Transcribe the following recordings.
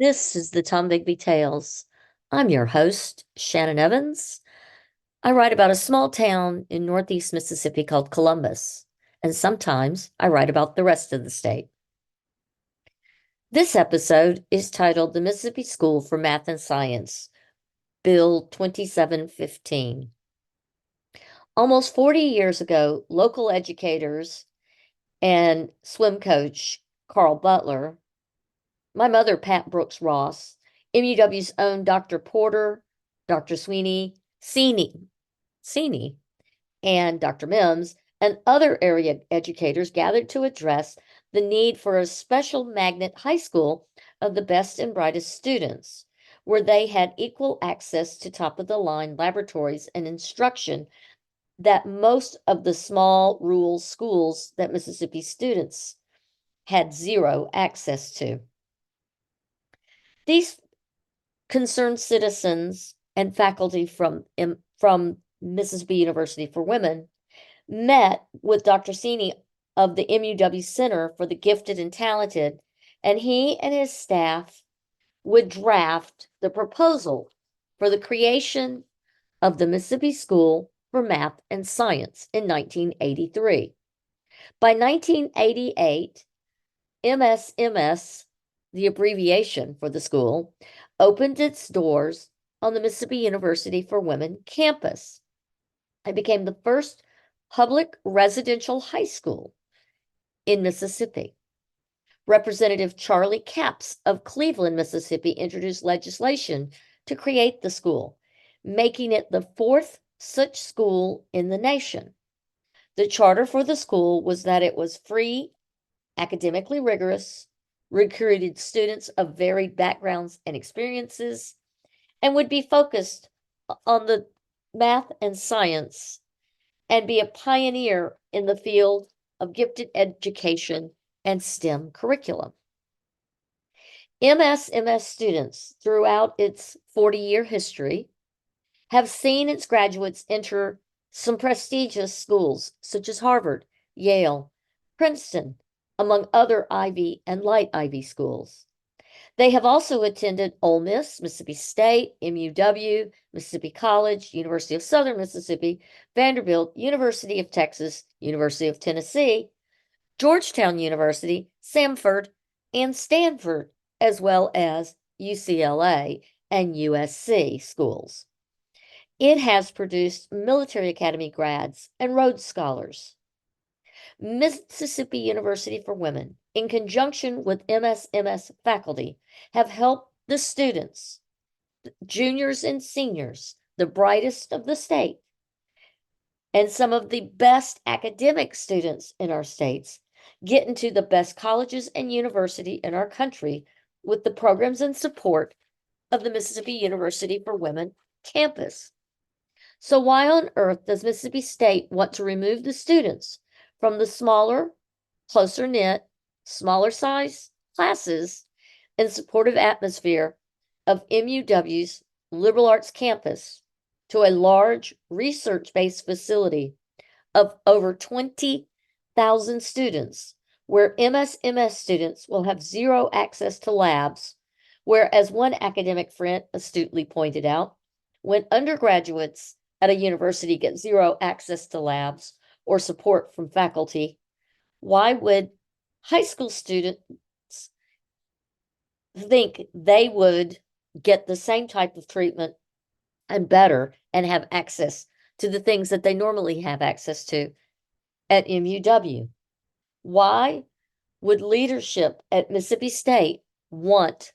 This is the Tom Bigby Tales. I'm your host, Shannon Evans. I write about a small town in northeast Mississippi called Columbus, and sometimes I write about the rest of the state. This episode is titled The Mississippi School for Math and Science, Bill 2715. Almost 40 years ago, local educators and swim coach Carl Butler, my mother, Pat Brooks Ross, MUW's own Dr. Porter, Dr. Seeney, and Dr. Mims, and other area educators gathered to address the need for a special magnet high school of the best and brightest students, where they had equal access to top-of-the-line laboratories and instruction that most of the small rural schools that Mississippi students had zero access to. These concerned citizens and faculty from Mississippi University for Women met with Dr. Seeney of the MUW Center for the Gifted and Talented, and he and his staff would draft the proposal for the creation of the Mississippi School for Math and Science in 1983. By 1988, MSMS, the abbreviation for the school, opened its doors on the Mississippi University for Women campus. It became the first public residential high school in Mississippi. Representative Charlie Capps of Cleveland, Mississippi, introduced legislation to create the school, making it the fourth such school in the nation. The charter for the school was that it was free, academically rigorous, recruited students of varied backgrounds and experiences, and would be focused on the math and science and be a pioneer in the field of gifted education and STEM curriculum. MSMS students throughout its 40-year history have seen its graduates enter some prestigious schools such as Harvard, Yale, Princeton, among other Ivy and light Ivy schools. They have also attended Ole Miss, Mississippi State, MUW, Mississippi College, University of Southern Mississippi, Vanderbilt, University of Texas, University of Tennessee, Georgetown University, Samford, and Stanford, as well as UCLA and USC schools. It has produced military academy grads and Rhodes Scholars. Mississippi University for Women, in conjunction with MSMS faculty, have helped the students, juniors and seniors, the brightest of the state, and some of the best academic students in our states get into the best colleges and university in our country with the programs and support of the Mississippi University for Women campus. So why on earth does Mississippi State want to remove the students from the smaller, closer knit, smaller size classes and supportive atmosphere of MUW's liberal arts campus to a large research-based facility of over 20,000 students, where MSMS students will have zero access to labs, where, as one academic friend astutely pointed out, when undergraduates at a university get zero access to labs or support from faculty, why would high school students think they would get the same type of treatment and better and have access to the things that they normally have access to at MUW? Why would leadership at Mississippi State want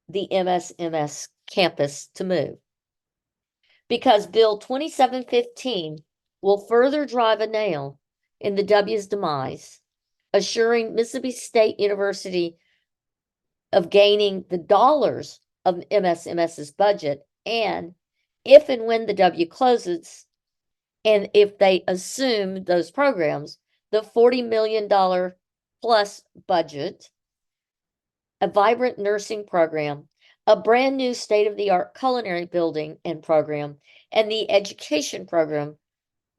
the MSMS campus to move? Because Bill 2715 will further drive a nail in the W's demise, assuring Mississippi State University of gaining the dollars of MSMS's budget, and if and when the W closes, and if they assume those programs, the $40 million plus budget, a vibrant nursing program, a brand new state-of-the-art culinary building and program, and the education program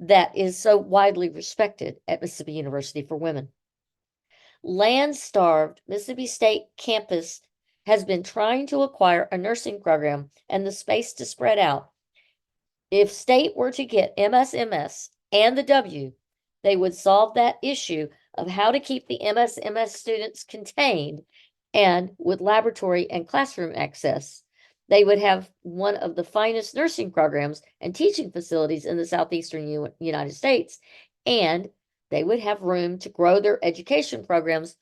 that is so widely respected at Mississippi University for Women. Land-starved Mississippi State campus has been trying to acquire a nursing program and the space to spread out. If state were to get MSMS and the W, they would solve that issue of how to keep the MSMS students contained and with laboratory and classroom access. They would have one of the finest nursing programs and teaching facilities in the southeastern United States, and they would have room to grow their education programs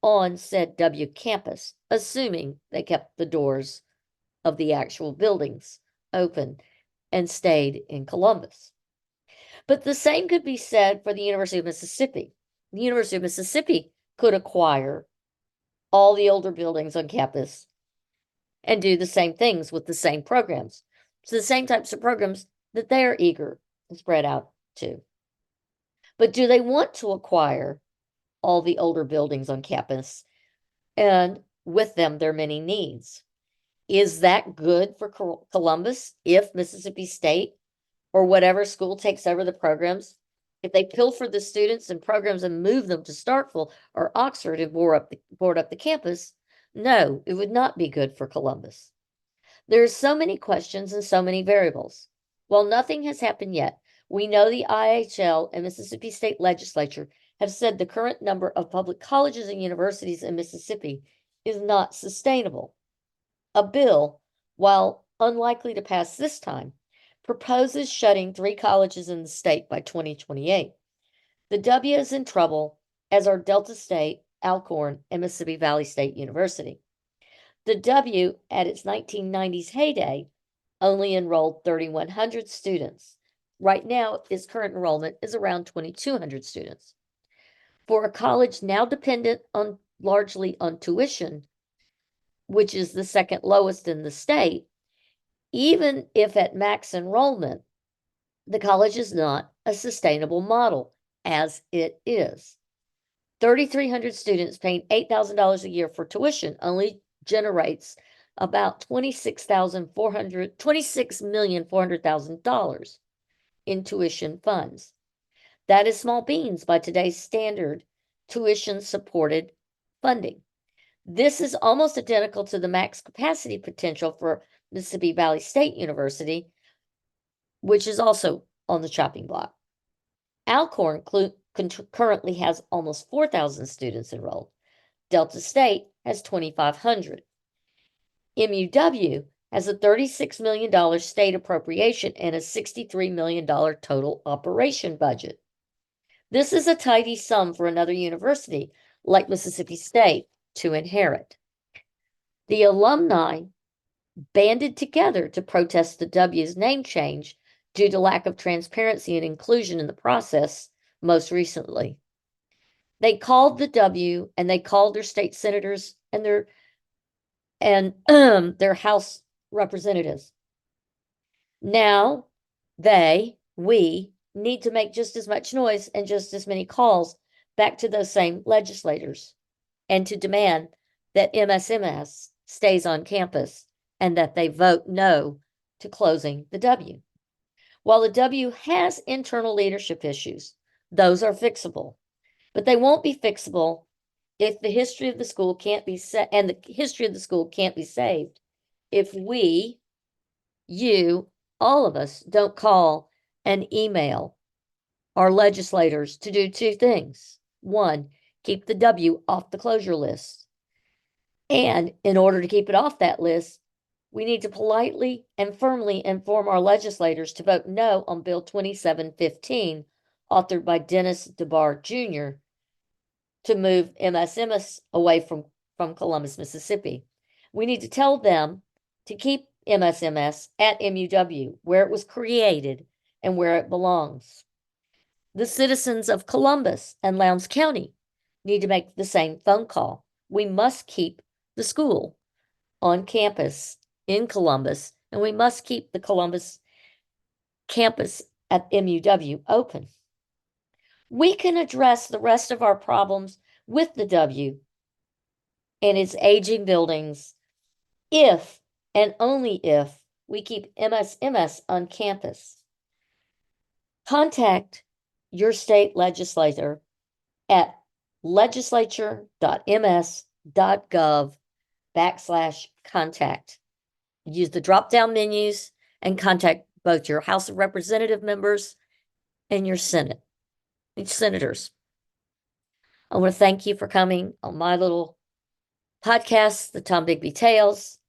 on said W campus, assuming they kept the doors of the actual buildings open and stayed in Columbus. But the same could be said for the University of Mississippi. The University of Mississippi could acquire all the older buildings on campus and do the same things with the same programs. So the same types of programs that they're eager to spread out to. But do they want to acquire all the older buildings on campus and with them their many needs? Is that good for Columbus if Mississippi State or whatever school takes over the programs? If they pilfer the students and programs and move them to Starkville or Oxford and board up the campus, no, it would not be good for Columbus. There's so many questions and so many variables. While nothing has happened yet, we know the IHL and Mississippi State Legislature have said the current number of public colleges and universities in Mississippi is not sustainable. A bill, while unlikely to pass this time, proposes shutting 3 colleges in the state by 2028. The W is in trouble, as are Delta State, Alcorn, and Mississippi Valley State University. The W, at its 1990s heyday, only enrolled 3,100 students. Right now, its current enrollment is around 2,200 students. For a college now dependent largely on tuition, which is the second lowest in the state, even if at max enrollment, the college is not a sustainable model as it is. 3,300 students paying $8,000 a year for tuition only generates about $26,400,000 in tuition funds. That is small beans by today's standard tuition supported funding. This is almost identical to the max capacity potential for Mississippi Valley State University, which is also on the chopping block. Alcorn currently has almost 4,000 students enrolled. Delta State has 2,500. MUW has a $36 million state appropriation and a $63 million total operation budget. This is a tidy sum for another university like Mississippi State to inherit. The alumni banded together to protest the W's name change due to lack of transparency and inclusion in the process most recently. They called the W and they called their state senators and their House representatives. Now we need to make just as much noise and just as many calls back to those same legislators and to demand that MSMS stays on campus and that they vote no to closing the W. While the W has internal leadership issues, those are fixable, but they won't be fixable if the history of the school can't be saved if we, you, all of us don't call and email our legislators to do 2 things. 1, keep the W off the closure list. And in order to keep it off that list, we need to politely and firmly inform our legislators to vote no on Bill 2715, authored by Dennis DeBar Jr., to move MSMS away from Columbus, Mississippi. We need to tell them to keep MSMS at MUW, where it was created and where it belongs. The citizens of Columbus and Lowndes County need to make the same phone call. We must keep the school on campus in Columbus, and we must keep the Columbus campus at MUW open. We can address the rest of our problems with the W and its aging buildings if and only if we keep MSMS on campus. Contact your state legislator at legislature.ms.gov /contact. Use the drop-down menus and contact both your House of Representative members and your senators. I want to thank you for coming on my little podcast, the Tom Bigby Tales,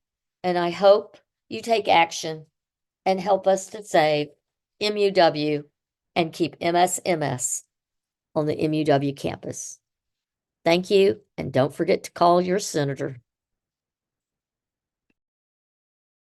and I hope you take action and help us to save MUW and keep MSMS on the MUW campus. Thank you, and don't forget to call your senator.